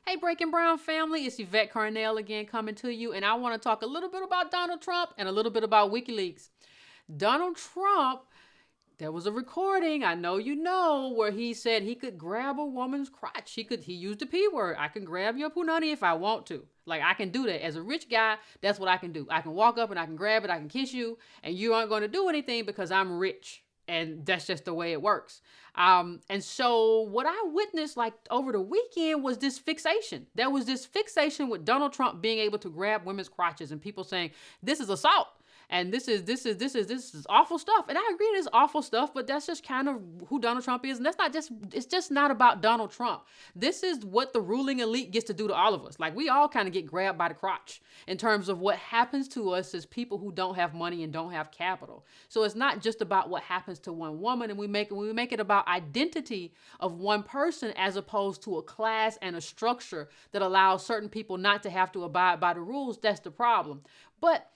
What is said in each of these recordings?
Hey, Breaking Brown family, it's Yvette Carnell again coming to you, and I want to talk a little bit about Donald Trump and a little bit about Wikileaks. Donald Trump, there was a recording, I know you know, where he said he could grab a woman's crotch. He used the P word. I can grab your punani if I want to. Like, I can do that. As a rich guy, that's what I can do. I can walk up and I can grab it, I can kiss you, and you aren't going to do anything because I'm rich. And that's just the way it works. And so what I witnessed like over the weekend was this fixation. There was this fixation with Donald Trump being able to grab women's crotches and people saying, this is assault. And this is awful stuff. And I agree it's awful stuff, but that's just kind of who Donald Trump is. And it's just not about Donald Trump. This is what the ruling elite gets to do to all of us. Like, we all kind of get grabbed by the crotch in terms of what happens to us as people who don't have money and don't have capital. So it's not just about what happens to one woman, and we make it about identity of one person as opposed to a class and a structure that allows certain people not to have to abide by the rules. That's the problem. But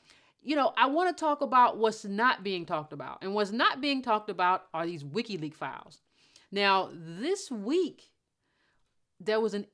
I want to talk about what's not being talked about. And what's not being talked about are these WikiLeaks files. Now, this week, there was a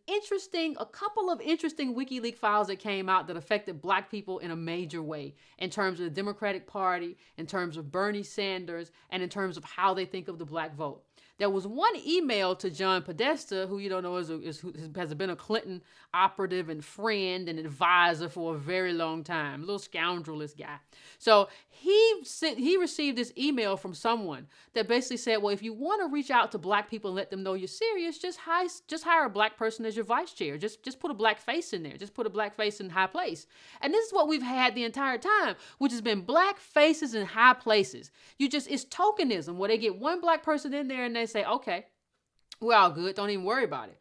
couple of interesting WikiLeaks files that came out that affected Black people in a major way in terms of the Democratic Party, in terms of Bernie Sanders, and in terms of how they think of the Black vote. There was one email to John Podesta, who you don't know has been a Clinton operative and friend and advisor for a very long time, a little scoundrel, this guy. So he received this email from someone that basically said, well, if you want to reach out to Black people and let them know you're serious, just hire a Black person as your vice chair. Just put a Black face in there. Just put a Black face in high place. And this is what we've had the entire time, which has been Black faces in high places. It's tokenism, where they get one Black person in there and they say, okay, we're all good. Don't even worry about it.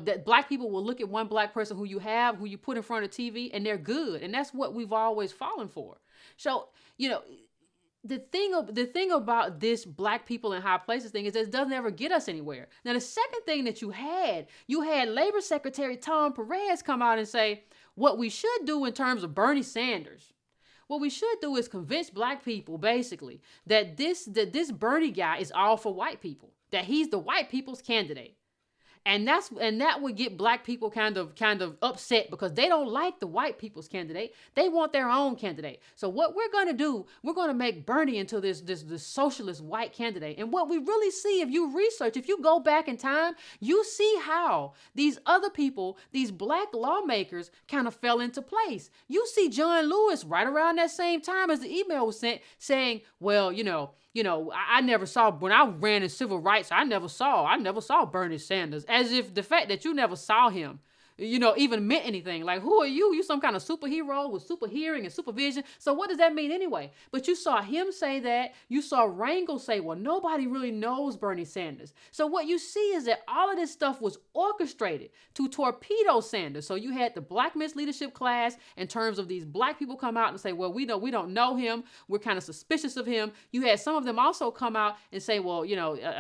That Black people will look at one Black person who you put in front of TV, and they're good. And that's what we've always fallen for. So, the thing about this Black people in high places thing is that it doesn't ever get us anywhere. Now, the second thing that you had Labor Secretary Tom Perez come out and say, what we should do in terms of Bernie Sanders, what we should do is convince Black people, basically, that this Bernie guy is all for white people, that he's the white people's candidate. And that would get Black people kind of upset because they don't like the white people's candidate. They want their own candidate. So what we're going to do, we're going to make Bernie into this socialist white candidate. And what we really see, if you go back in time, you see how these other people, these Black lawmakers, kind of fell into place. You see John Lewis right around that same time as the email was sent saying, well, I never saw, when I ran in civil rights, I never saw Bernie Sanders, as if the fact that you never saw him, even meant anything. Like, who are you? You some kind of superhero with super hearing and supervision. So what does that mean anyway? But you saw him say that. You saw Rangel say, well, nobody really knows Bernie Sanders. So what you see is that all of this stuff was orchestrated to torpedo Sanders. So you had the Black men's leadership class in terms of these Black people come out and say, well, we don't know him. We're kind of suspicious of him. You had some of them also come out and say, well,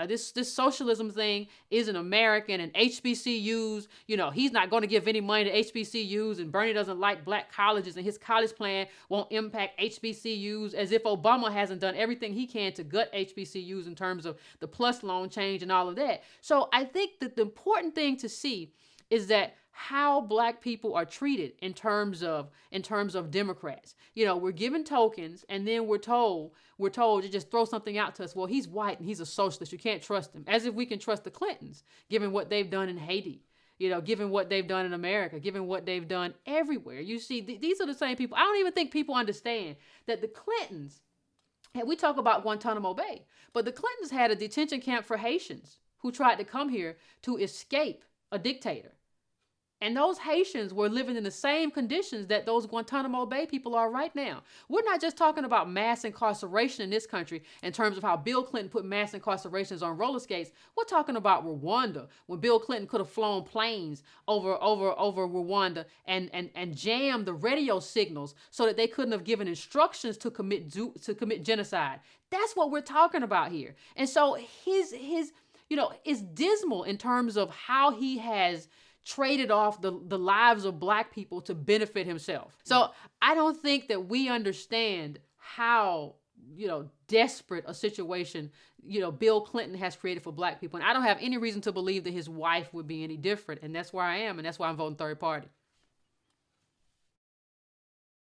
this socialism thing isn't American, and HBCUs, he's not going to give any money to HBCUs, and Bernie doesn't like Black colleges, and his college plan won't impact HBCUs, as if Obama hasn't done everything he can to gut HBCUs in terms of the plus loan change and all of that. So I think that the important thing to see is that how Black people are treated in terms of Democrats. We're given tokens, and then we're told to just throw something out to us. Well, he's white and he's a socialist. You can't trust him. As if we can trust the Clintons, given what they've done in Haiti. Given what they've done in America, given what they've done everywhere. You see, these are the same people. I don't even think people understand that the Clintons, and we talk about Guantanamo Bay, but the Clintons had a detention camp for Haitians who tried to come here to escape a dictator. And those Haitians were living in the same conditions that those Guantanamo Bay people are right now. We're not just talking about mass incarceration in this country in terms of how Bill Clinton put mass incarcerations on roller skates. We're talking about Rwanda, when Bill Clinton could have flown planes over Rwanda and jammed the radio signals so that they couldn't have given instructions to commit genocide. That's what we're talking about here. And so his it's dismal in terms of how he has traded off the lives of Black people to benefit himself. So I don't think that we understand how desperate a situation, Bill Clinton has created for black people. And I don't have any reason to believe that his wife would be any different. And that's where I am. And that's why I'm voting third party.